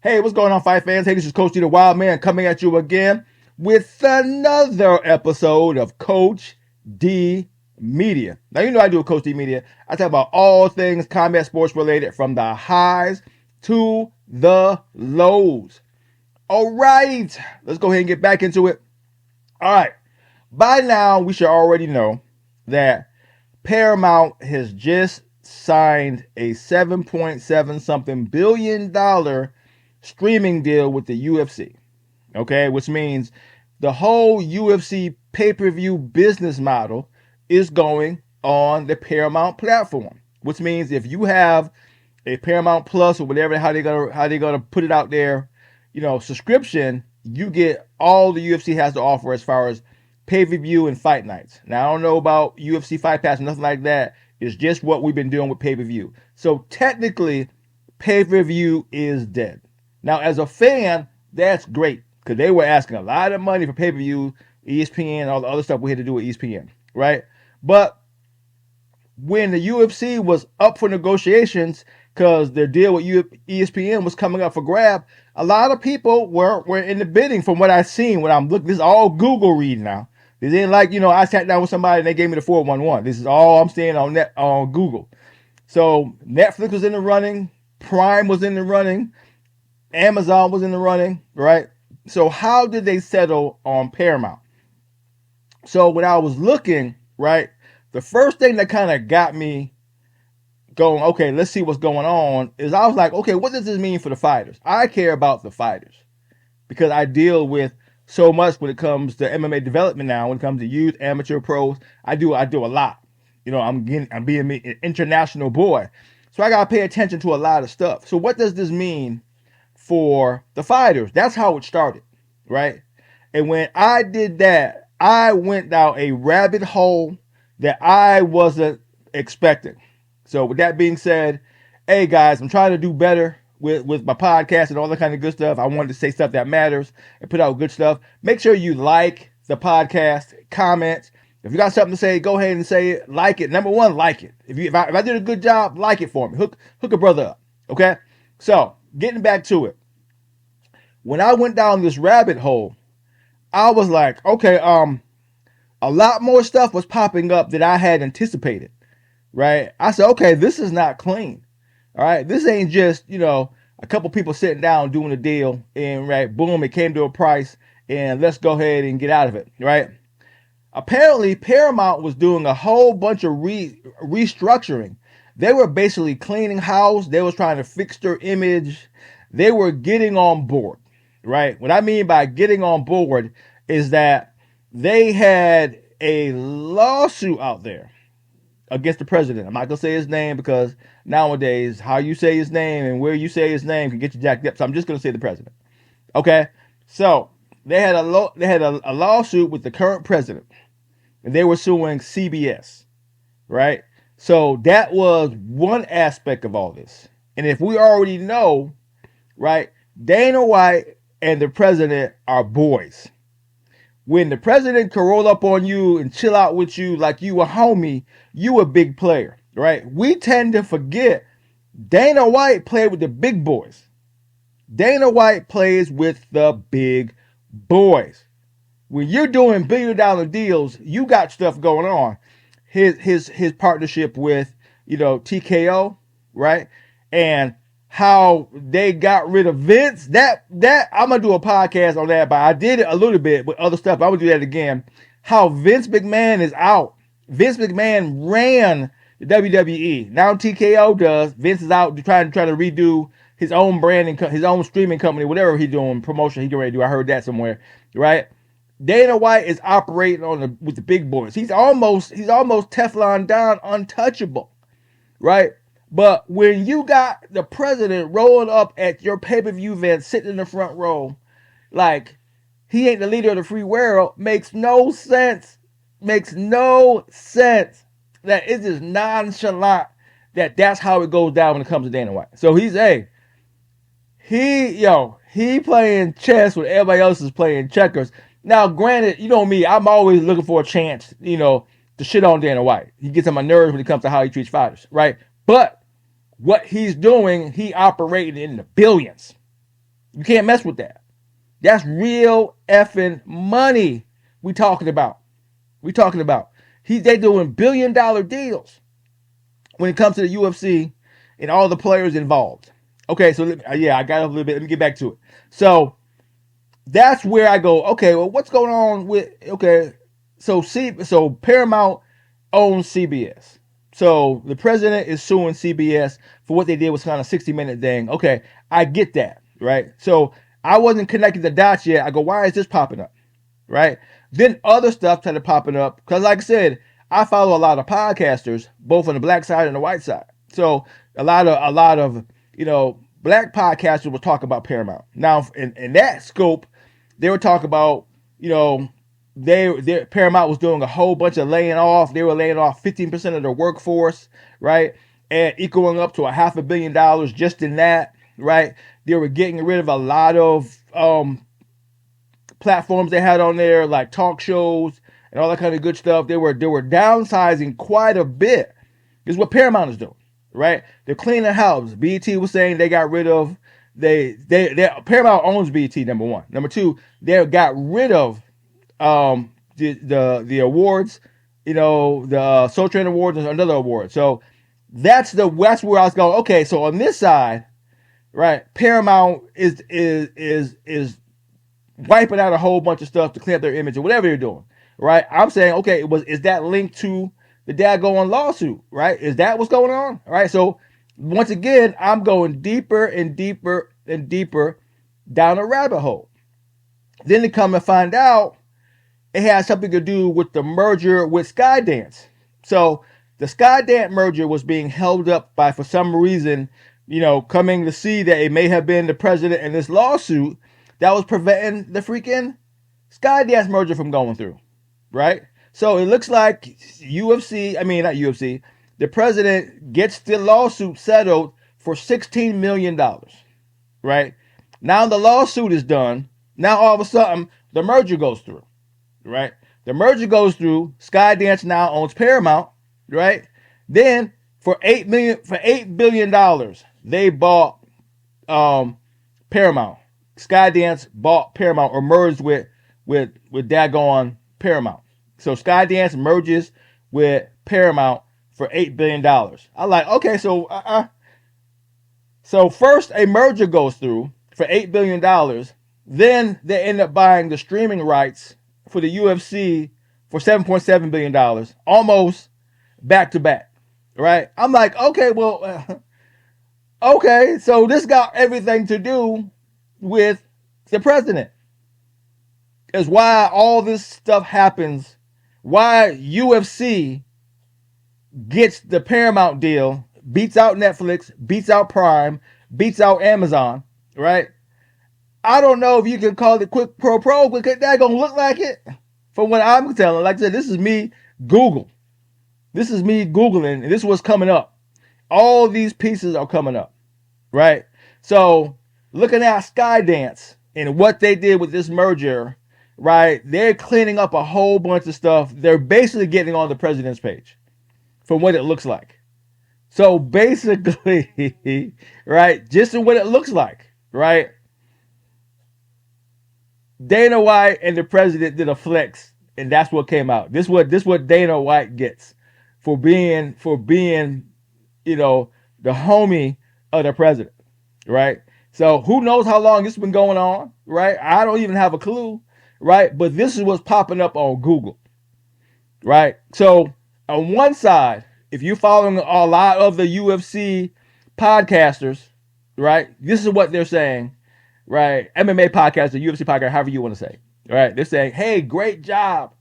Hey, what's going on, fight fans? Hey, this is Coach D, the Wild Man, coming at you again with another episode of Coach D Media. Now, you know I do a Coach D Media. I talk about all things combat sports related, from the highs to the lows. All right, let's go ahead and get back into it. All right, by now we should already know that Paramount has just signed a 7.7 something billion-dollar streaming deal with the UFC. Okay, which means the whole UFC pay-per-view business model is going on the Paramount platform. Which means if you have a Paramount Plus or whatever, how they gonna put it out there, subscription, you get all the UFC has to offer as far as pay-per-view and fight nights. Now I don't know about UFC Fight Pass, nothing like that. It's just what we've been doing with pay-per-view. So technically, pay-per-view is dead. Now, as a fan, that's great because they were asking a lot of money for pay-per-view, ESPN, all the other stuff we had to do with ESPN, right? But when the UFC was up for negotiations because their deal with ESPN was coming up for grab, a lot of people were in the bidding from what I've seen. When I'm looking, this is all Google read now. This ain't like, I sat down with somebody and they gave me the 411. This is all I'm seeing on Google. So Netflix was in the running, Prime was in the running, Amazon was in the running, right? So how did they settle on Paramount? So when I was looking, right, the first thing that kind of got me going, okay, let's see what's going on, is I was like, okay, what does this mean for the fighters? I care about the fighters because I deal with so much when it comes to MMA development now. When it comes to youth, amateur, pros, I do a lot. I'm being an international boy, so I gotta pay attention to a lot of stuff. So what does this mean for the fighters? That's how it started, right? And when I did that, I went down a rabbit hole that I wasn't expecting. So with that being said, hey guys, I'm trying to do better with my podcast and all that kind of good stuff. I wanted to say stuff that matters and put out good stuff. Make sure you like the podcast, comment. If you got something to say, go ahead and say it. Like it. Number one, like it. If I did a good job, like it for me. Hook a brother up. Okay? So getting back to it. When I went down this rabbit hole, I was like, okay, a lot more stuff was popping up that I had anticipated, right? I said, okay, this is not clean. All right, this ain't just, a couple people sitting down doing a deal and, right, boom, it came to a price and let's go ahead and get out of it, right? Apparently, Paramount was doing a whole bunch of restructuring. They were basically cleaning house. They was trying to fix their image. They were getting on board, right? What I mean by getting on board is that they had a lawsuit out there against the president. I'm not gonna say his name because nowadays how you say his name and where you say his name can get you jacked up. So I'm just gonna say the president. Okay, so they had a lawsuit with the current president, and they were suing CBS, right? So that was one aspect of all this. And if we already know, right, Dana White and the president are boys. When the president can roll up on you and chill out with you like you a homie, you a big player, right? We tend to forget Dana White played with the big boys. Dana White plays with the big boys. When you're doing billion-dollar deals, you got stuff going on. His partnership with, TKO, right? And how they got rid of Vince. That I'm gonna do a podcast on that, but I did it a little bit with other stuff. I'm gonna do that again. How Vince McMahon is out. Vince McMahon ran the WWE. Now TKO does. Vince is out trying to redo his own branding, his own streaming company, whatever he's doing, promotion he can ready to do. I heard that somewhere, right? Dana White is operating with the big boys. He's almost Teflon Don, untouchable, right? But when you got the president rolling up at your pay-per-view event, sitting in the front row, like he ain't the leader of the free world, makes no sense. Makes no sense. That it is nonchalant that's how it goes down when it comes to Dana White. So he playing chess when everybody else is playing checkers. Now, granted, you know me, I'm always looking for a chance, to shit on Dana White. He gets on my nerves when it comes to how he treats fighters, right? But what he's doing, he operating in the billions. You can't mess with that. That's real effing money we talking about. We talking about. They doing $1 billion deals when it comes to the UFC and all the players involved. Okay, so yeah, I got a little bit. Let me get back to it. So that's where I go. Okay, well, what's going on with? Okay, so Paramount owns CBS. So the president is suing CBS for what they did was kind of 60-minute thing. Okay, I get that, right? So I wasn't connecting the dots yet. I go, why is this popping up? Right? Then other stuff started popping up because, like I said, I follow a lot of podcasters, both on the black side and the white side. So a lot of black podcasters will talk about Paramount. Now, in that scope, they were talking about Paramount was doing a whole bunch of laying off. They were laying off 15% of their workforce, right, and equaling up to $500 million just in that, right. They were getting rid of a lot of platforms they had on there, like talk shows and all that kind of good stuff. They were downsizing quite a bit. This is what Paramount is doing, right? They're cleaning house. BET was saying they got rid of Paramount owns BET, number one. Number two, they got rid of the awards, the Soul Train Awards and another award. So that's where I was going. Okay, so on this side, right, Paramount is wiping out a whole bunch of stuff to clean up their image or whatever you're doing, right? I'm saying, okay, is that linked to the daggone lawsuit, right? Is that what's going on? All right, so once again, I'm going deeper and deeper and deeper down a rabbit hole. Then to come and find out, it has something to do with the merger with Skydance. So the Skydance merger was being held up by, for some reason, coming to see that it may have been the president in this lawsuit that was preventing the freaking Skydance merger from going through, right? So it looks like not UFC, the president gets the lawsuit settled for $16 million, right? Now the lawsuit is done. Now all of a sudden, the merger goes through, right? The merger goes through. Skydance now owns Paramount, right? Then for $8 billion, they bought Paramount. Skydance bought Paramount or merged with daggone Paramount. So Skydance merges with Paramount for $8 billion. I'm like, okay, so first a merger goes through for $8 billion. Then they end up buying the streaming rights for the UFC for $7.7 billion, almost back to back, right? I'm like, okay, well, okay, so this got everything to do with the president. Is why all this stuff happens, why UFC gets the Paramount deal, beats out Netflix, beats out Prime, beats out Amazon, right? I don't know if you can call it quick pro, but that gonna look like it. From what I'm telling, like I said, this is me Google. This is me Googling, and this is what's coming up. All these pieces are coming up, right? So looking at Skydance and what they did with this merger, right? They're cleaning up a whole bunch of stuff. They're basically getting on the president's page from what it looks like. So basically, right, just in what it looks like, right? Dana White and the president did a flex, and that's what came out. This what Dana White gets for being the homie of the president, right? So who knows how long this has been going on, right? I don't even have a clue, right? But this is what's popping up on Google, right? So on one side, if you're following a lot of the UFC podcasters, right, this is what they're saying, right? MMA podcaster, UFC podcast, however you want to say, right? They're saying, hey, great job.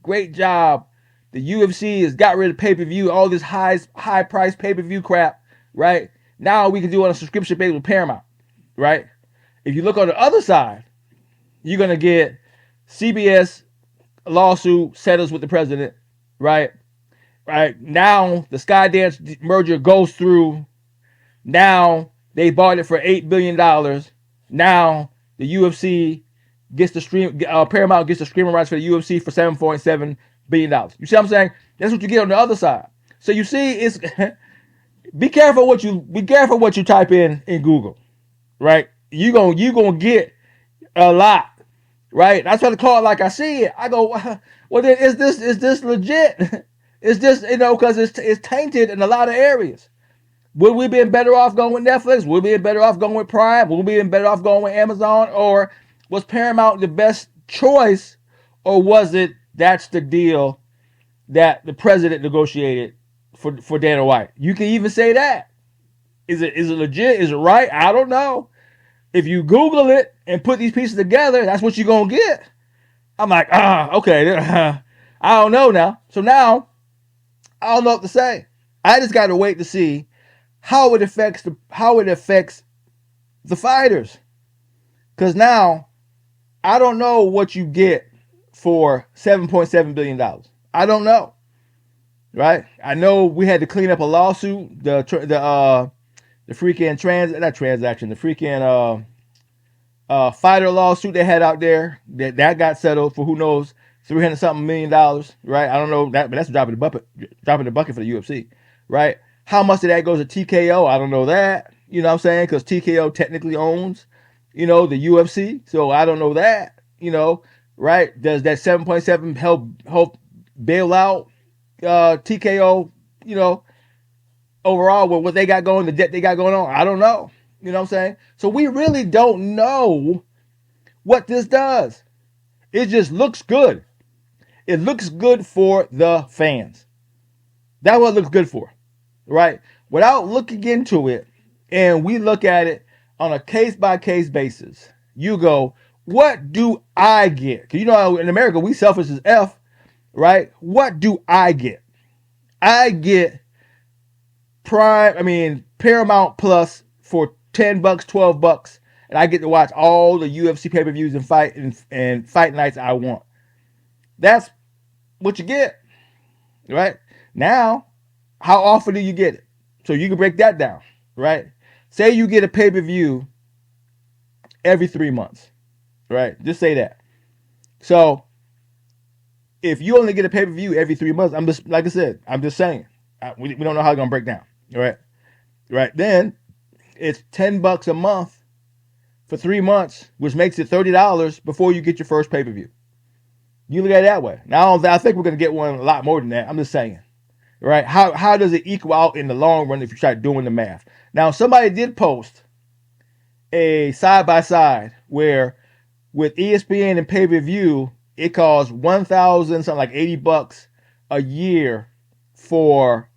The UFC has got rid of pay-per-view, all this high price pay-per-view crap, right? Now we can do it on a subscription base with Paramount, right? If you look on the other side, you're going to get CBS lawsuit settles with the president, right? Right now, the Skydance merger goes through. Now they bought it for $8 billion. Now the UFC gets the Paramount gets the streaming rights for the UFC for $7.7 billion. You see what I'm saying? That's what you get on the other side. So you see, be careful what you type in Google, right? you gonna get a lot, right? I try to call it like I see it. I go, well, then is this legit? Is this, because it's tainted in a lot of areas. Would we been better off going with Netflix? Would we been better off going with Prime? Would we been better off going with Amazon? Or was Paramount the best choice? Or was it that's the deal that the president negotiated for Dana White? You can even say that. Is it legit? Is it right? I don't know. If you Google it and put these pieces together, that's what you're going to get. I'm like, okay. I don't know now. So now, I don't know what to say. I just got to wait to see how it affects the fighters. Because now, I don't know what you get for $7.7 billion. I don't know. Right? I know we had to clean up a lawsuit. The freaking not transaction, the freaking fighter lawsuit they had out there that got settled for who knows $300 something million, right? I don't know that, but that's dropping the bucket for the UFC, right? How much of that goes to TKO? I don't know that. You know what I'm saying? Because TKO technically owns, the UFC, so I don't know that. Right? Does that 7.7 help bail out TKO? Overall with what they got going, the debt they got going on? I don't know. You know what I'm saying? So we really don't know what this does. It just looks good. It looks good for the fans. That's what it looks good for, right? Without looking into it, and we look at it on a case-by-case basis, you go, what do I get? Because in America, we selfish as F, right? What do I get? I get Paramount Plus for $10, $12, and I get to watch all the UFC pay-per-views and fight nights I want. That's what you get, right? Now, how often do you get it? So you can break that down, right? Say you get a pay-per-view every 3 months, right? Just say that. So if you only get a pay-per-view every 3 months, I'm just, like I said, I'm just saying, we don't know how it's gonna break down, right? Right then, it's $10 a month for 3 months, which makes it $30 before you get your first pay-per-view. You look at it that way. Now, I think we're going to get one a lot more than that. I'm just saying, right? How does it equal out in the long run if you start doing the math? Now, somebody did post a side-by-side where with ESPN and pay-per-view, it costs 1,000, something like $80 a year for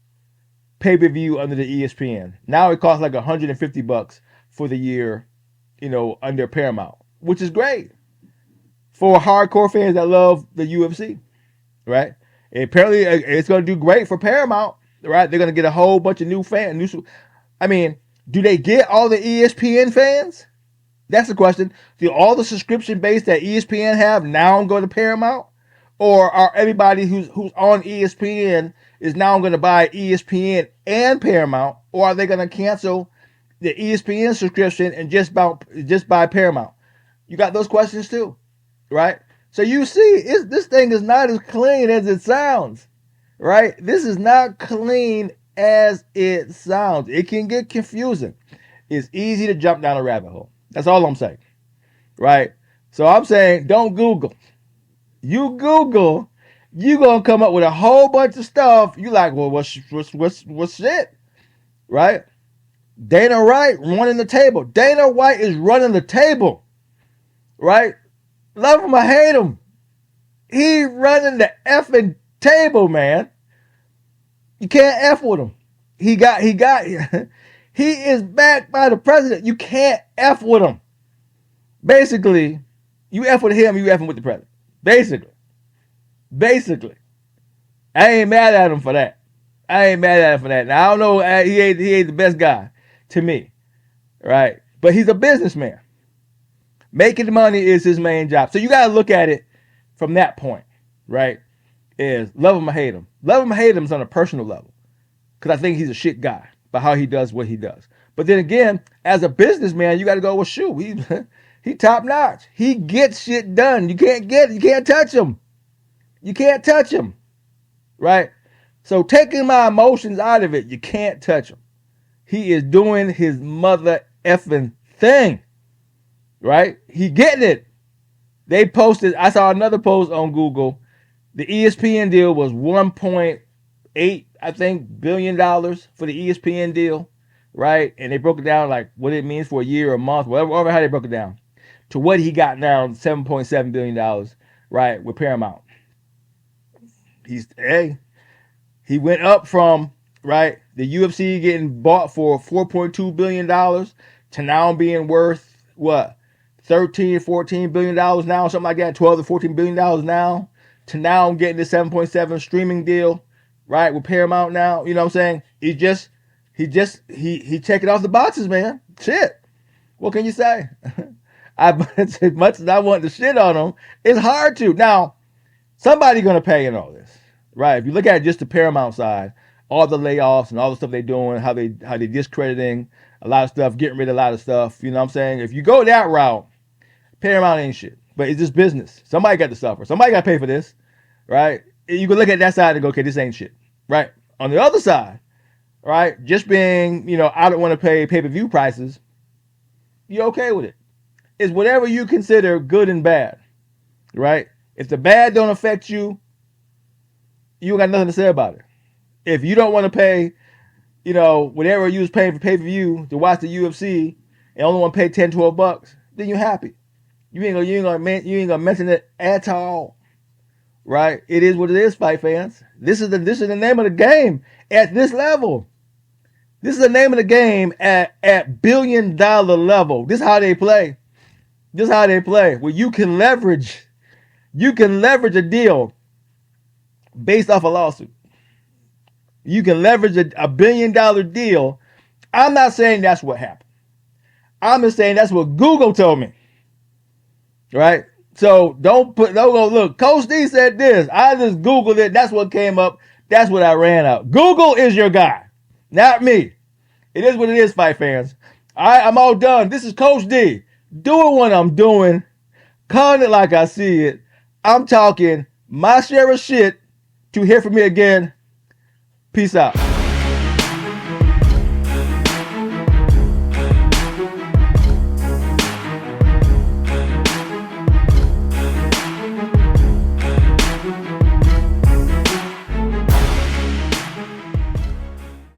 pay-per-view under the ESPN. Now it costs like $150 for the year, under Paramount, which is great for hardcore fans that love the UFC, right? And apparently, it's going to do great for Paramount, right? They're going to get a whole bunch of new fans. Do they get all the ESPN fans? That's the question. Do all the subscription base that ESPN have now go to Paramount? Or are everybody who's on ESPN is now going to buy ESPN and Paramount? Or are they going to cancel the ESPN subscription and just buy Paramount? You got those questions too, right? So you see, this thing is not as clean as it sounds, right? This is not clean as it sounds. It can get confusing. It's easy to jump down a rabbit hole. That's all I'm saying, right? So I'm saying don't Google. You Google, you gonna come up with a whole bunch of stuff. You like, well, what's shit, right? Dana White running the table. Dana White is running the table, right? Love him or hate him, he running the effing table, man. You can't F with him. He is backed by the president. You can't F with him. Basically, you F with him, you Fing with the president. Basically. I ain't mad at him for that. Now, I don't know, he ain't the best guy to me, right? But he's a businessman. Making money is his main job. So you got to look at it from that point, right? Is love him or hate him. Love him or hate him is on a personal level. Because I think he's a shit guy by how he does what he does. But then again, as a businessman, you got to go, well, shoot, he top notch. He gets shit done. You can't touch him. You can't touch him, right? So taking my emotions out of it, you can't touch him. He is doing his mother effing thing. right? He getting it. They posted, I saw another post on Google. The ESPN deal was 1.8, I think, $billion for the ESPN deal, right? And they broke it down like what it means for a year or a month, whatever how they broke it down, to what he got now, $7.7 billion, right, with Paramount. He went up from, right, the UFC getting bought for $4.2 billion to now being worth what, 13, $14 billion now, something like that, 12 to $14 billion now, to now getting the 7.7 streaming deal, right, with Paramount now. You know what I'm saying? He checked it off the boxes, man. Shit. What can you say? As much as I want to shit on him, it's hard to. Now, somebody's gonna pay in all this, right? If you look at just the Paramount side, all the layoffs and all the stuff they're doing, how they discrediting a lot of stuff, getting rid of a lot of stuff. You know what I'm saying? If you go that route, Paramount ain't shit. But it's just business. Somebody got to suffer. Somebody got to pay for this, right? You can look at that side and go, okay, this ain't shit, right? On the other side, right? Just being, I don't want to pay pay-per-view prices. You're okay with it. It's whatever you consider good and bad, right? If the bad don't affect you, you got nothing to say about it. If you don't want to pay, whatever you was paying for pay-per-view to watch the UFC and only want to pay 10, $12, then you're happy. You ain't gonna mention it at all, right? It is what it is, fight fans. This is the name of the game at this level. This is the name of the game at billion-dollar level. This is how they play. This is how they play. Where you can leverage a deal based off a lawsuit. You can leverage a billion-dollar deal. I'm not saying that's what happened. I'm just saying that's what Google told me. Right? So don't go, look, Coach D said this. I just Googled it. That's what came up. That's what I ran out. Google is your guy, not me. It is what it is, fight fans. All right, I'm all done. This is Coach D doing what I'm doing, calling it like I see it. I'm talking my share of shit. To hear from me again, peace out.